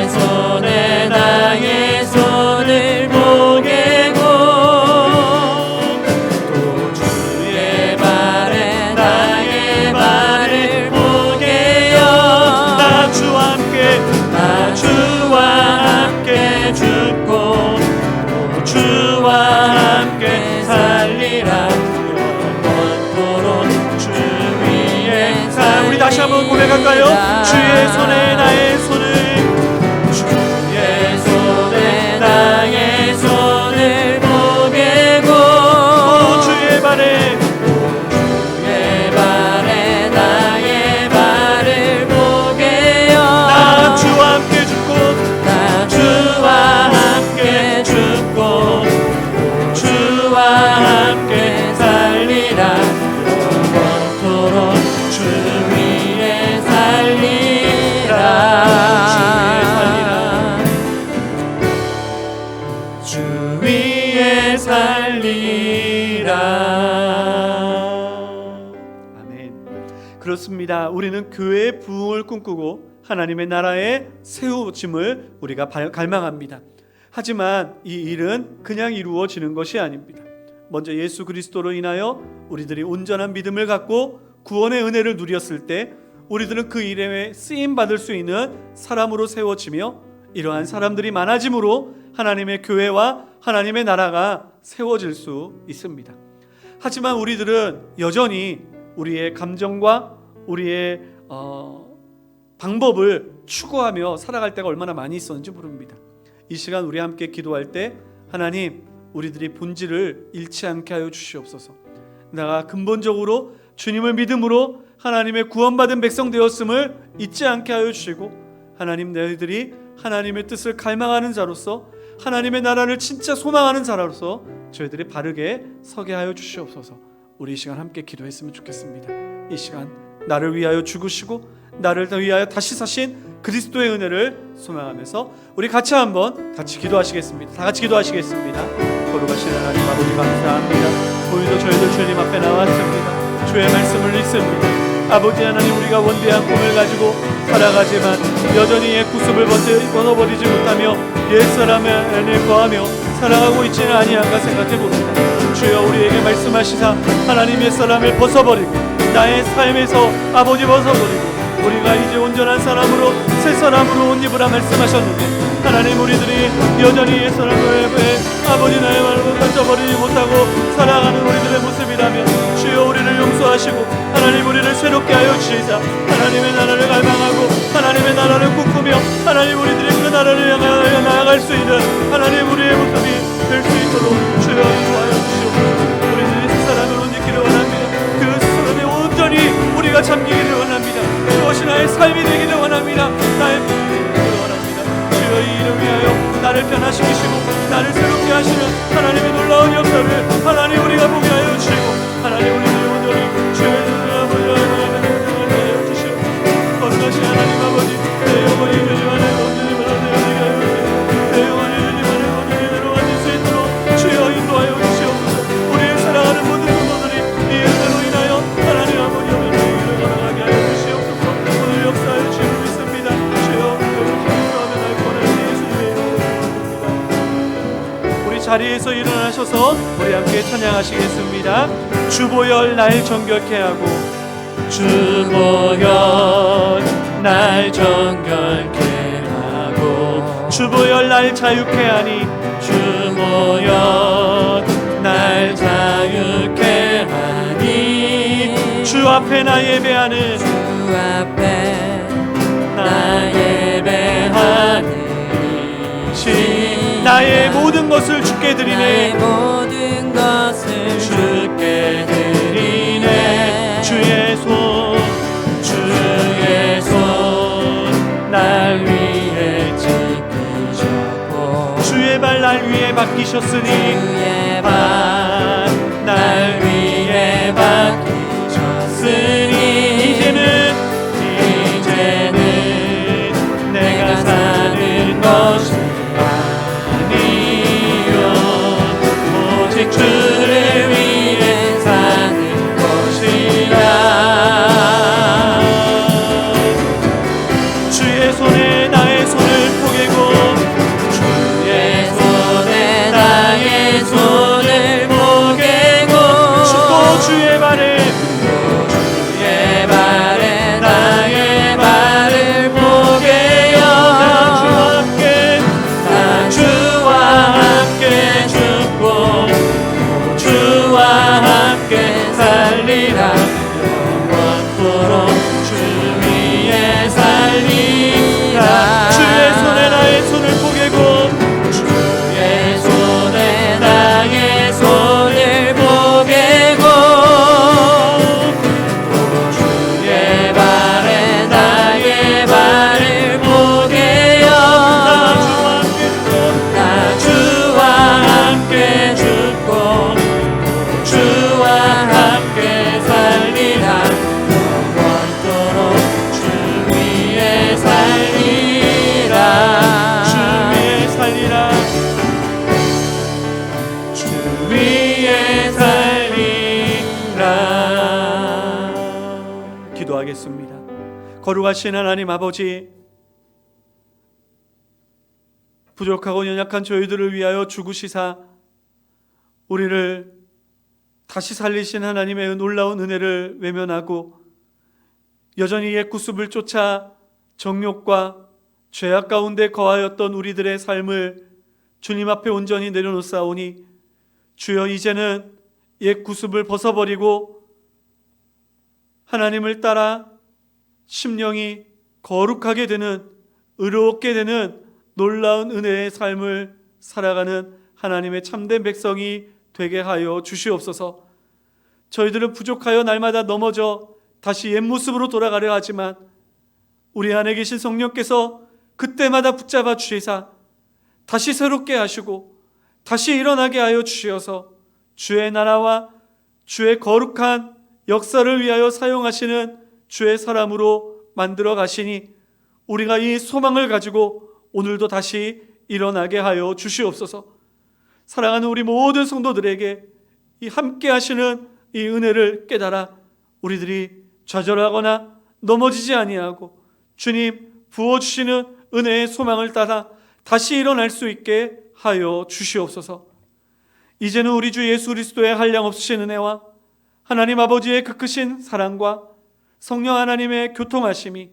손에 나의 손을 포개고 또 주의 발에 나의 발을 포개요. 나 주와 함께 죽고 또 주와 함께 살리라. 영원토록 주 위에 살리라. 우리 다시 한번 고백할까요? 주의 손에 나의 손을 주의 손에 나의 손을 포개고 또 주의 발에 나의 발을 포개요. 나 주와 함께 죽고 주와 함께 살리라. 영원토록 주 위에 살리라. 주 위에 살리라. 아멘. 그렇습니다. 우리는 교회의 부흥을 꿈꾸고 하나님의 나라의 세우침을 우리가 갈망합니다. 하지만 이 일은 그냥 이루어지는 것이 아닙니다. 먼저 예수 그리스도로 인하여 우리들이 온전한 믿음을 갖고 구원의 은혜를 누렸을 때 우리들은 그 일에 쓰임받을 수 있는 사람으로 세워지며 이러한 사람들이 많아짐으로 하나님의 교회와 하나님의 나라가 세워질 수 있습니다. 하지만 우리들은 여전히 우리의 감정과 우리의 방법을 추구하며 살아갈 때가 얼마나 많이 있었는지 모릅니다. 이 시간 우리 함께 기도할 때 하나님 우리들이 본질을 잃지 않게 하여 주시옵소서. 내가 근본적으로 주님을 믿음으로 하나님의 구원받은 백성 되었음을 잊지 않게 하여 주시고 하나님 너희들이 하나님의 뜻을 갈망하는 자로서 하나님의 나라를 진짜 소망하는 자로서 저희들이 바르게 서게 하여 주시옵소서. 우리 이 시간 함께 기도했으면 좋겠습니다. 이 시간 나를 위하여 죽으시고 나를 위하여 다시 사신 그리스도의 은혜를 소망하면서 우리 같이 기도하시겠습니다. 다 같이 기도하시겠습니다. 거룩하신 하나님 아버지 감사합니다. 오늘도 저희들 주님 앞에 나왔습니다. 주의 말씀을 읽습니다. 아버지 하나님 우리가 원대한 꿈을 가지고 살아가지만 여전히 옛 구습을 벗어버리지 못하며 옛사람의 안에 거하며 살아가고 있지는 아니한가 생각해봅니다. 주여 우리에게 말씀하시사 하나님 옛사람을 벗어버리고 나의 삶에서 아버지 벗어버리고 우리가 이제 온전한 사람으로 새 사람으로 옷 입으라 말씀하셨는데 하나님 우리들이 여전히 옛 사람을 아버지 나의 말을 가져버리지 못하고 살아가는 우리들의 모습이라면 주여 우리를 용서하시고 하나님 우리를 새롭게 하여 주시사 하나님의 나라를 갈망하고 하나님의 나라를 꿈꾸며 하나님 우리들이 그 나라를 향하여 나아갈 수 있는 하나님 우리의 모습이 될 수 있도록 주여 인도하여 주시옵소서. 우리들이 새 사람을 옷 입기를 원합니다. 그 사람에 온전히 우리가 잠기기를 원합니다. 그것이 나의 삶이 되기를 원합니다. 나의 삶이 되기를 원합니다. 주여 이 일을 위하여 나를 변화시키시고 나를 새롭게 하시는 하나님의 놀라운 역사를 하나님 우리가 보게 하여 주시고 하나님 우리를 온전히 주의 눈을 보여 주시고 거룩하신 하나님 아버지 내 영혼이 주님만을 온전히 받아들여지게 하여 주시고 내 영혼이 주님만을 온전히 내려가질 수 있도록 주여 인도하여 주시옵소서. 우리의 사랑하는 모든 성도들이 이 은혜로 인하여 하나님 아버지 오늘 일을 가능하게 하여 주시옵소서. 오늘 역사하여 주시고 믿습니다. 주여 기도하며 날 권하신 예수님의 이름으로 우리 자리에서 일어나셔서 우리 함께 찬양하시겠습니다. 주보혈 날 정결케 하고 주보혈 날 정결케 하고 주보혈 날 자유케 하니 주보혈 날 자유케 하니 주 앞에 나 예배하는 주 앞에 나 예배하는 나의 모든 것을 주께 드리네. 나의 모든 것을 주께 드리네. 주의 손 날 위에 지키셨고 주의 발 날 위에 맡기셨으니 주의 발 날 위에 맡기셨으니 이제는 내가 사는 것이 아니요 오직 주를 위해 사는 것이라. 주의 손에 나의 손을 포개고 주의 손에 나의 손을 포개고 또 주의 발에 나의 발을 포개어 나 주와 함께 죽고 주와 함께 살리라. 영원토록 주 위에 살리라. 주의 손에 나의 손을 포개고 주의 손에 나의 손을 포개고 주의 발에 나의 발을 포개어 나 주와 함께 죽고 주와 함께 살리라. 영원토록 주 위에 살리라. 주 위에 살리라. 주 위에 살리라. 기도하겠습니다. 거룩하신 하나님 아버지, 부족하고 연약한 저희들을 위하여 죽으시사 우리를 다시 살리신 하나님의 놀라운 은혜를 외면하고 여전히 옛 구습을 쫓아 정욕과 죄악 가운데 거하였던 우리들의 삶을 주님 앞에 온전히 내려놓사오니 주여 이제는 옛 구습을 벗어버리고 하나님을 따라 심령이 거룩하게 되는 의롭게 되는 놀라운 은혜의 삶을 살아가는 하나님의 참된 백성이 되게 하여 주시옵소서. 저희들은 부족하여 날마다 넘어져 다시 옛 모습으로 돌아가려 하지만 우리 안에 계신 성령께서 그때마다 붙잡아 주시사 다시 새롭게 하시고 다시 일어나게 하여 주시어서 주의 나라와 주의 거룩한 역사를 위하여 사용하시는 주의 사람으로 만들어 가시니 우리가 이 소망을 가지고 오늘도 다시 일어나게 하여 주시옵소서. 사랑하는 우리 모든 성도들에게 이 함께 하시는 이 은혜를 깨달아 우리들이 좌절하거나 넘어지지 아니하고 주님 부어주시는 은혜의 소망을 따라 다시 일어날 수 있게 하여 주시옵소서. 이제는 우리 주 예수 그리스도의 한량없으신 은혜와 하나님 아버지의 그 크신 사랑과 성령 하나님의 교통하심이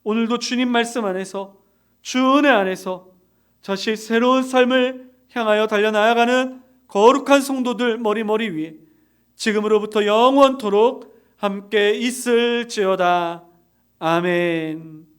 오늘도 주님 말씀 안에서 주 은혜 안에서 자신의 새로운 삶을 향하여 달려나아가는 거룩한 성도들 머리 위에 지금으로부터 영원토록 함께 있을지어다. 아멘.